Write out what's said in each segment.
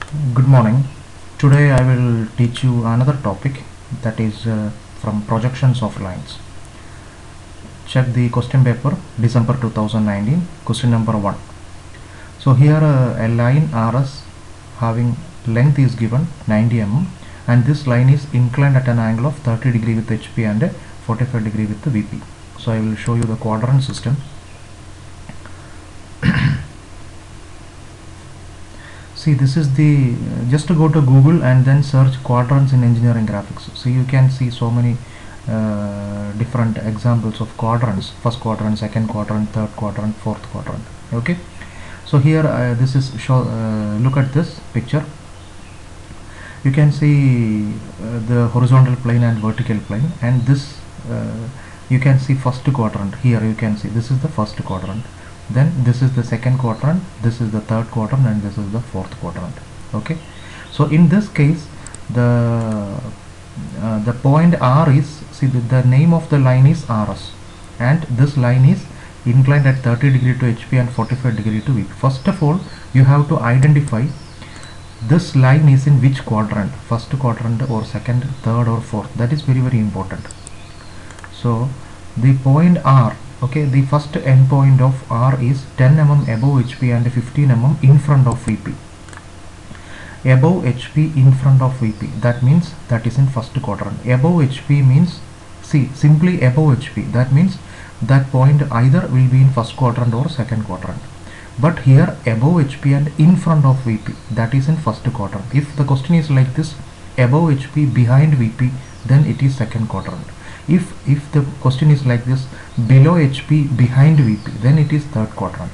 Good morning. Today I will teach you another topic, that is from projections of lines. Check the question paper, December 2019, question number 1. So here a line RS having length is given 90 mm, and this line is inclined at an angle of 30 degree with HP and 45 degree with the VP. So I will show you the quadrant system. See, this is the just to go to Google and then search quadrants in engineering graphics. So you can see so many different examples of quadrants: first quadrant, second quadrant, third quadrant, fourth quadrant. Okay, so here this is show. Look at this picture. You can see the horizontal plane and vertical plane, and this you can see first quadrant. Here you can see this is the first quadrant, then this is the second quadrant, this is the third quadrant, and this is the fourth quadrant. Okay, so in this case the point R is, see, the name of the line is RS, and this line is inclined at 30 degree to HP and 45 degree to VP. First of all, you have to identify this line is in which quadrant, first quadrant or second, third or fourth. That is very important. So the point R, okay, the first endpoint of R is 10 mm above HP and 15 mm in front of VP. Above HP in front of VP, that means that is in first quadrant. Above HP means, see, simply above HP, that means that point either will be in first quadrant or second quadrant. But here above HP and in front of VP, that is in first quadrant. If the question is like this, above HP behind VP, then it is second quadrant. If the question is like this, below HP behind VP, then it is third quadrant.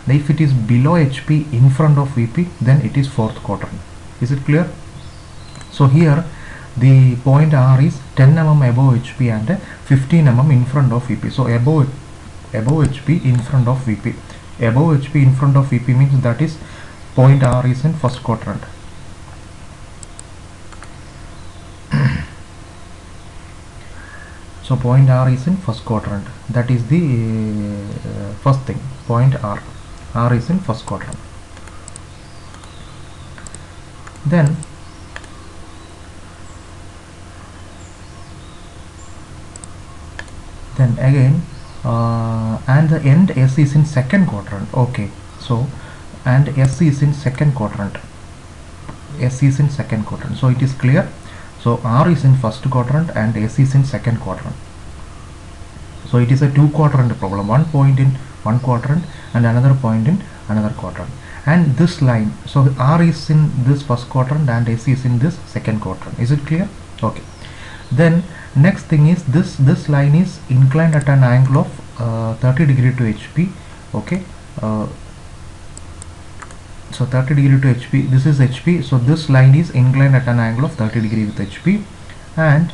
If it is below HP in front of VP, then it is fourth quadrant. Is it clear? So here the point R is 10 mm above HP and 15 mm in front of VP. So above HP in front of VP. Above HP in front of VP means that is point R is in first quadrant. So point R is in first quadrant. That is the first thing. Point R is in first quadrant. Then again and the end S is in second quadrant. Okay, so and S is in second quadrant. S is in second quadrant. So it is clear. So R is in first quadrant and S is in second quadrant. So it is a two quadrant problem. One point in one quadrant and another point in another quadrant. And this line, so R is in this first quadrant and S is in this second quadrant. Is it clear? Okay. Then next thing is this line is inclined at an angle of 30 degree to HP. Okay. So 30 degree to HP, this is HP, so this line is inclined at an angle of 30 degree with HP and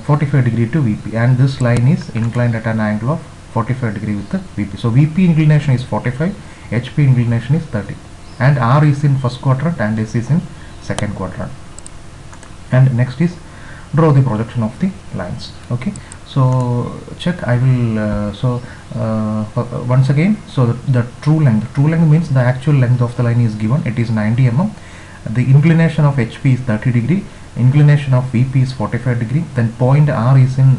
45 degree to VP, and this line is inclined at an angle of 45 degree with the VP. So VP inclination is 45, HP inclination is 30, and R is in first quadrant and S is in second quadrant. And next is draw the projection of the lines. Okay, so check. I will once again, so the true length means the actual length of the line is given, it is 90 mm. The inclination of HP is 30 degree, inclination of VP is 45 degree, then point R is in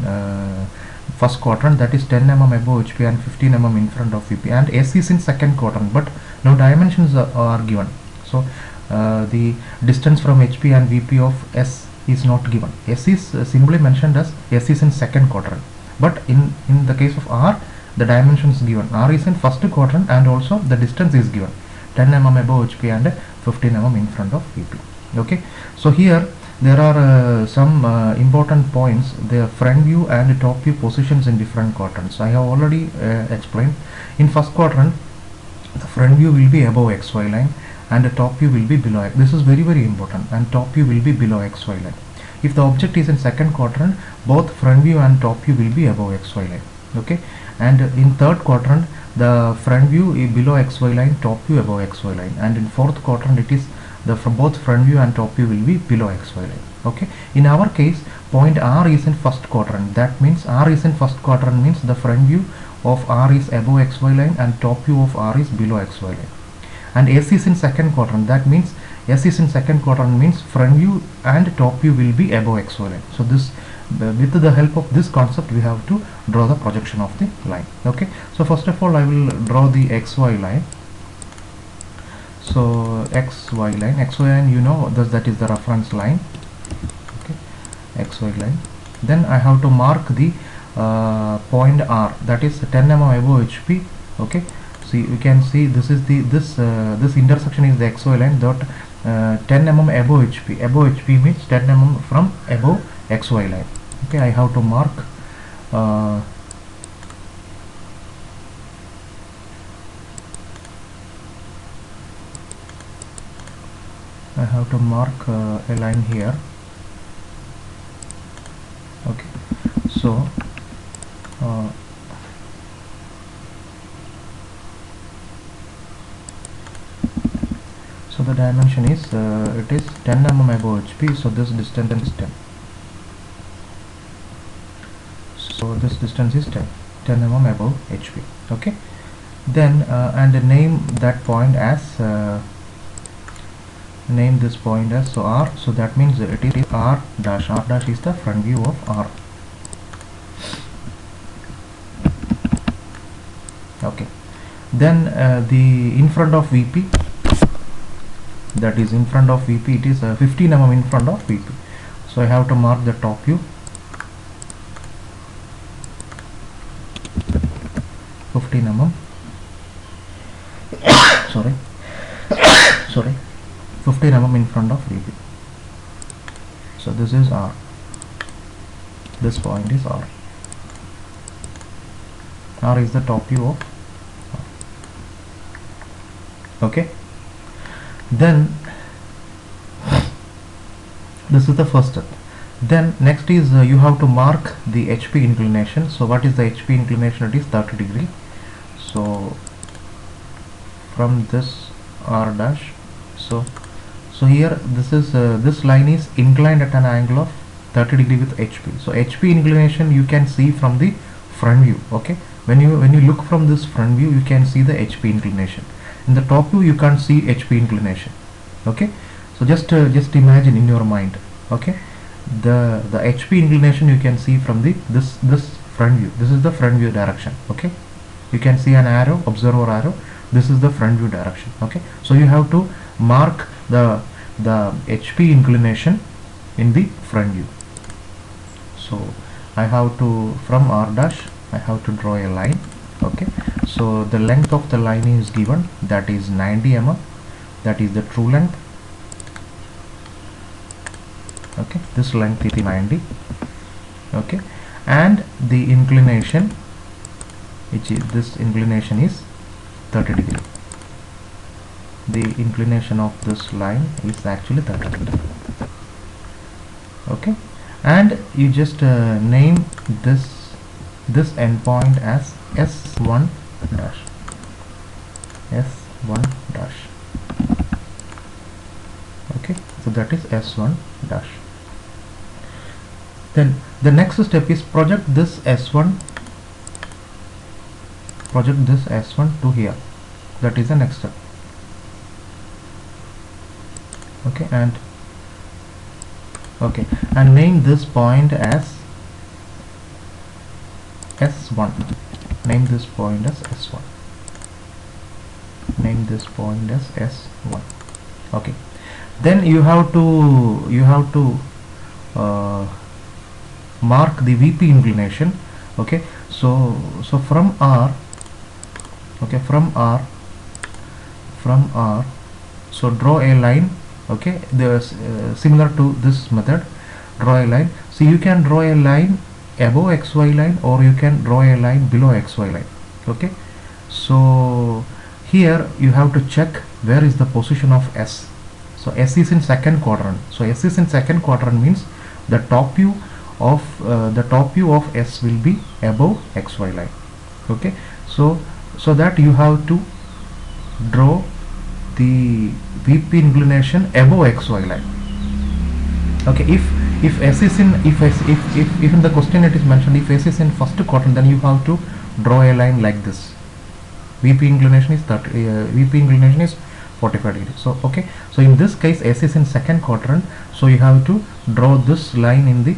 first quadrant, that is 10 mm above HP and 15 mm in front of VP, and S is in second quadrant, but no dimensions are given. So the distance from HP and VP of S is not given. S is simply mentioned as S is in second quadrant, but in the case of R, the dimension is given. R is in first quadrant and also the distance is given, 10 mm above HP and 15 mm in front of VP. Okay, so here there are some important points: the front view and top view positions in different quadrants. I have already explained. In first quadrant, the front view will be above XY line and the top view will be below. This is very important, and top view will be below XY line. If the object is in second quadrant, both front view and top view will be above XY line. Okay, and in third quadrant, the front view is below XY line, top view above XY line, and in fourth quadrant it is both front view and top view will be below XY line. Okay, in our case, point R is in first quadrant. That means R is in first quadrant means the front view of R is above XY line and top view of R is below XY line. and S is in second quadrant. That means S is in second quadrant means front view and top view will be above XY line. So this, with the help of this concept, we have to draw the projection of the line. Okay, so first of all I will draw the XY line. So XY line, you know, that is the reference line. Okay, XY line. Then I have to mark the point R, that is 10 mm above HP. Okay, see, you can see this is the this intersection is the XY line dot 10 mm above HP. Above HP means 10 mm from above XY line. Okay, I have to mark a line here. Okay, so so the dimension is it is 10 mm above HP. So this distance is 10. So this distance is 10 mm above HP. Okay, then and name that point as name this point as so R. So that means it is R dash. R dash is the front view of R. Okay, then the in front of VP, that is in front of VP, it is 15 mm in front of VP. So I have to mark the top view 15 mm sorry 15 mm in front of VP. So this is R, this point is R. R is the top view of R. Okay, then this is the first step. Then next is you have to mark the HP inclination. So what is the HP inclination? It is 30 degree. So from this R dash, so here this is this line is inclined at an angle of 30 degree with HP. So HP inclination you can see from the front view. Okay, when you look from this front view, you can see the HP inclination. In the top view you can't see HP inclination. Okay, so just imagine in your mind. Okay, the HP inclination you can see from the this front view. This is the front view direction. Okay, you can see an arrow, observer arrow. This is the front view direction. Okay, so you have to mark the HP inclination in the front view. So I have to, from R dash, I have to draw a line. Okay, so the length of the line is given, that is 90 mm. That is the true length. Okay, this length is 90. Okay, and the inclination, which is this inclination is 30 degree. The inclination of this line is actually 30 degree. Okay, and you just name this endpoint as S1 dash. S1 dash. Okay, so that is S1 dash. Then the next step is project this S1 to here. That is the next step. Okay, and name this point as S1. Name this point as S1. Name this point as S1. Okay, then you have to mark the VP inclination. Okay, so from R, okay, from R, so draw a line. Okay, there's similar to this method, draw a line. So you can draw a line above XY line, or you can draw a line below XY line. Okay, so here you have to check where is the position of S. So S is in second quadrant. So S is in second quadrant means the top view of S will be above XY line. Okay, so that you have to draw the VP inclination above XY line. Okay, if S is in if in the question it is mentioned if S is in first quadrant, then you have to draw a line like this. VP inclination is 45 degrees. So okay, so in this case S is in second quadrant, so you have to draw this line in the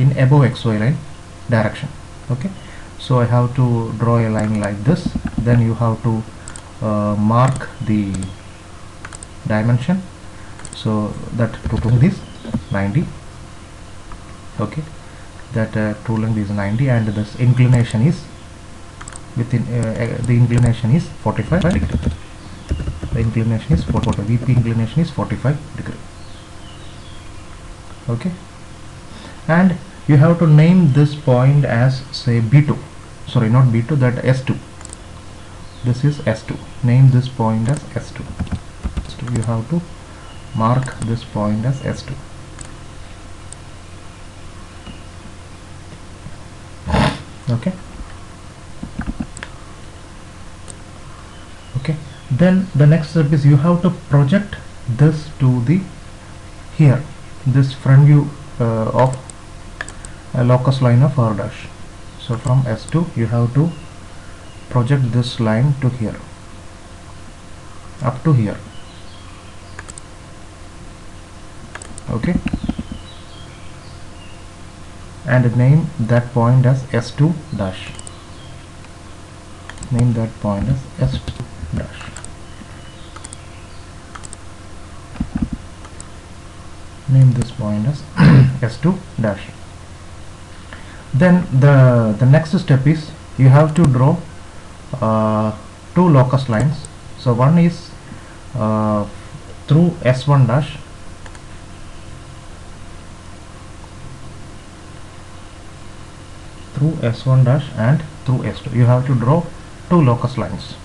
in above XY line direction. Okay, so I have to draw a line like this, then you have to mark the dimension, so that total length is 90. Okay, that true length is 90 and this inclination is within the inclination is 45 degree. The inclination is 45, VP inclination is 45 degree. Okay, and you have to name this point as say B2, sorry not B2, that S2. This is S2. Name this point as S2. So you have to mark this point as S2. Okay, okay, then the next step is you have to project this to the here, this front view of a locus line of R dash. So from S2 you have to project this line to here, up to here. Okay, and name that point as S2 dash. Name that point as S2 dash. Name this point as S2 dash. Then the next step is you have to draw two locus lines. So one is through S1 dash, through S1 dash and through S2. You have to draw two locus lines.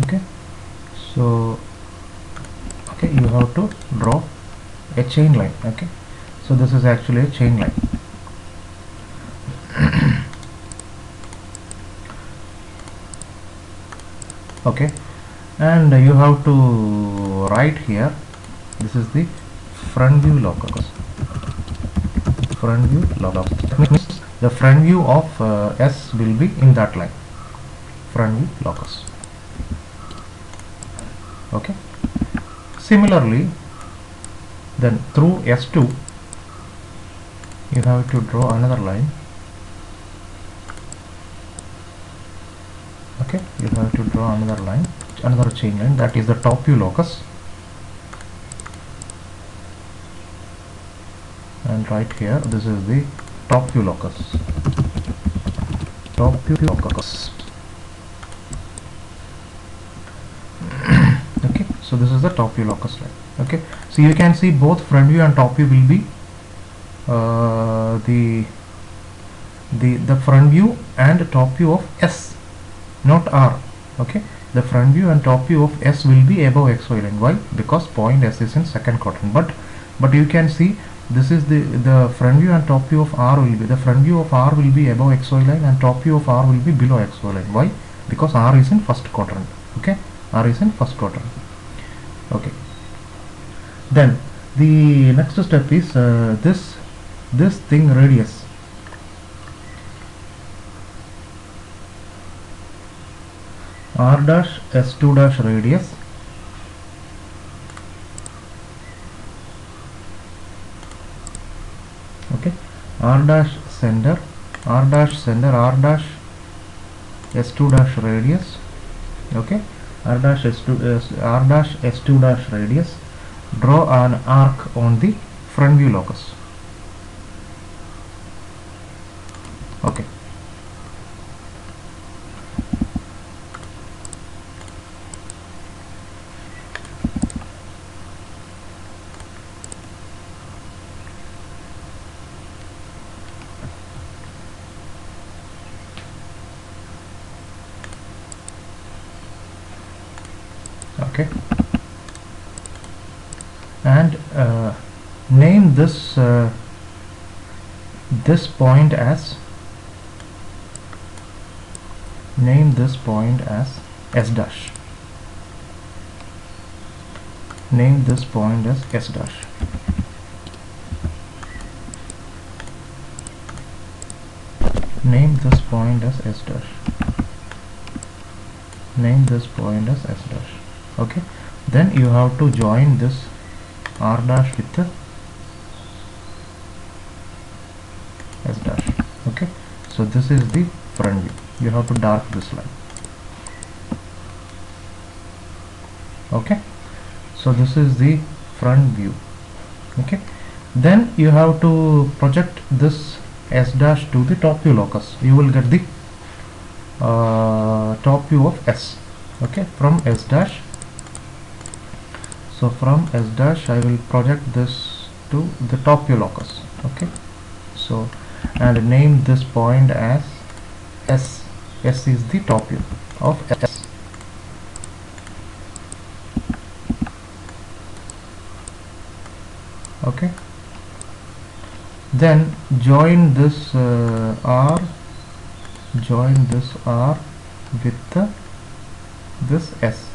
Okay, so okay, you have to draw a chain line. Okay, so this is actually a chain line. Okay, and you have to write here, this is the front view locus. Front view locus, that means the front view of S will be in that line, front view locus. Okay, similarly then through S2 you have to draw another line. Okay, you have to draw another line, another chain line, that is the top view locus, and right here this is the top view locus. Top view locus. Okay, so this is the top view locus line. Okay, so you can see both front view and top view will be the front view and top view of S, not R. Okay, the front view and top view of S will be above XY line. Why? Because point S is in second quadrant. But you can see this is the front view and top view of R will be, the front view of R will be above XY line and top view of R will be below XY line. Why? Because R is in first quadrant. Okay, R is in first quadrant. Okay, then the next step is this thing radius. R dash S2 dash radius okay, R dash center, R dash center, R dash S2 dash radius. Okay, R dash S2 dash radius. Draw an arc on the front view locus. Okay, okay, and name this this point as, name this point as S dash. name this point as S dash. Name this point as S dash. Name this point as S dash. Okay, then you have to join this R dash with the S dash. Okay, so this is the front view. You have to dark this line. Okay, so this is the front view. Okay, then you have to project this S dash to the top view locus. You will get the top view of S. Okay, from S dash. So from S dash I will project this to the top view locus. Okay, so and name this point as S. S is the top view of S. Okay, then join this R with this S.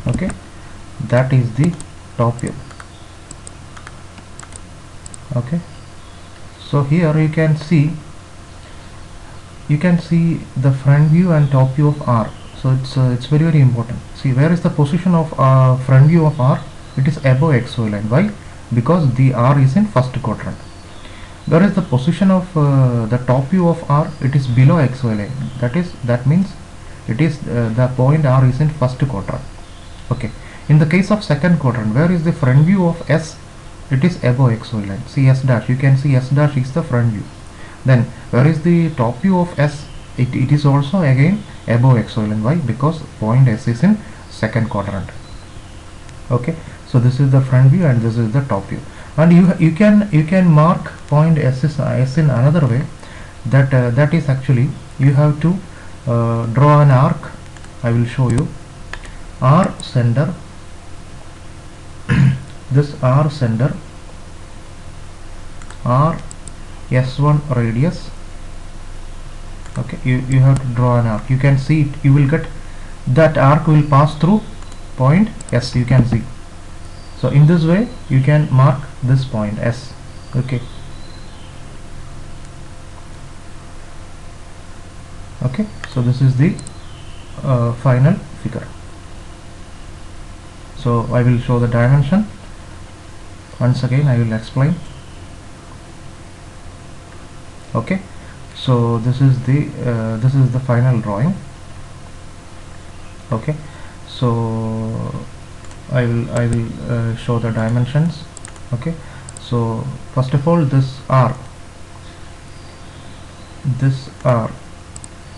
Okay, that is the top view. Okay, so here you can see the front view and top view of R. So it's very important. See, where is the position of front view of R? It is above XY line. Why? Because the R is in first quadrant. Whereas the position of the top view of R, it is below XY line. That means it is the point R is in first quadrant. Okay, in the case of second quadrant, where is the front view of S? It is above XY line. See S dash, you can see S dash is the front view. Then where is the top view of S? It is also again above XY line. Why? Because point S is in second quadrant. Okay, so this is the front view and this is the top view. And you can mark point S in another way. That is actually you have to draw an arc. I will show you. R center. This R center, R S1 radius. Okay, you have to draw an arc. You can see it. You will get that arc will pass through point S. You can see. So in this way you can mark this point S. Okay. Okay, so this is the final figure. So I will show the dimension. Once again I will explain. Okay, so this is the final drawing. Okay, so I will show the dimensions. Okay, so first of all, this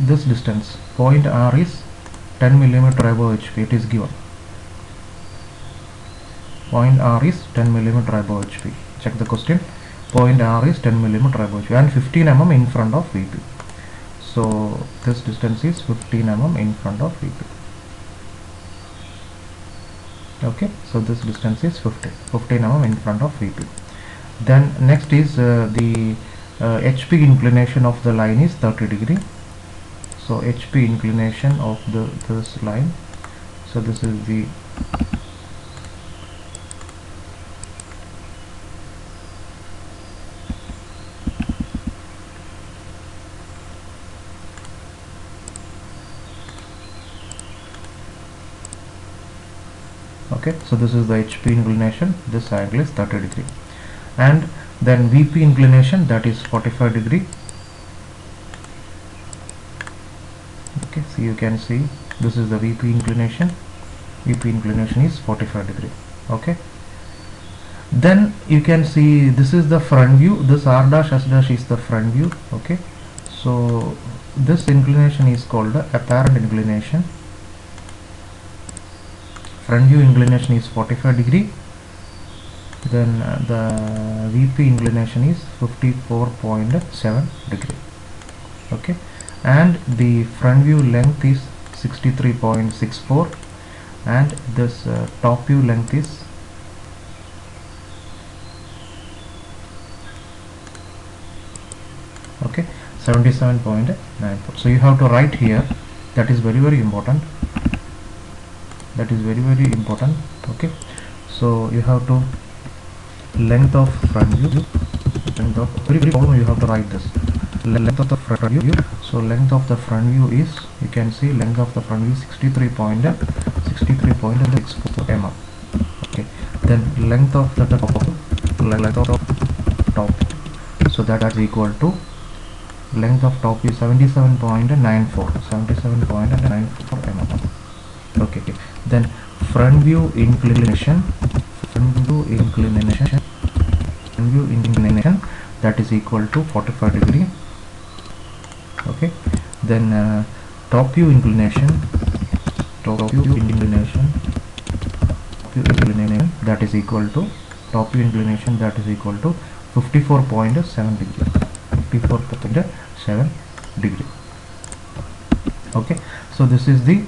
distance, point R is 10 millimeter above HP. It is given. Point R is 10 millimeter above HP. Check the question. Point R is 10 millimeter above HP and 15 mm in front of VP. So this distance is 15 mm in front of VP. Okay, so this distance is 15 mm in front of VP. Then next is the HP inclination of the line is 30 degree. So HP inclination of this line. So this is the okay, so this is the HP inclination. This angle is 30 degree, and then VP inclination, that is 45 degree. Okay, so you can see this is the VP inclination. VP inclination is 45 degree. Okay, then you can see this is the front view. This R dash S dash is the front view. Okay, so this inclination is called the apparent inclination. Front view inclination is 45 degree. Then the VP inclination is 54.7 degree. Okay, and the front view length is 63.64, and this top view length is okay 77.94. So you have to write here. That is very important. That is very important. Okay, So you have to length of front view, length of very problem, you have to write this length of the front view. So length of the front view is, you can see length of the front view 63.64 mm. Okay, then length of the top, so that is equal to length of top is 77.94 mm. Okay, then front view inclination, front view inclination, that is equal to 45 degree. Okay, then top view inclination, that is equal to, top view inclination, that is equal to 54.7 degree, 54.7 degree. Okay, so this is the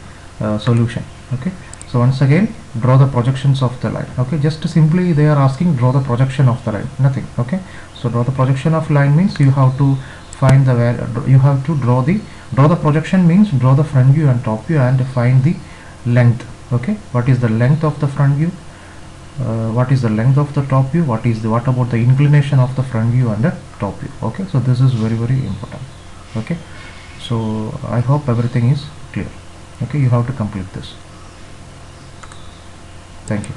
solution. Okay, so once again, draw the projections of the line. Okay, just simply they are asking draw the projection of the line, nothing. Okay, so draw the projection of line means you have to find the you have to draw the projection means draw the front view and top view and find the length. Okay, what is the length of the front view, what is the length of the top view, what about the inclination of the front view and the top view. Okay, so this is very important. Okay, so I hope everything is clear. Okay, you have to complete this. Thank you.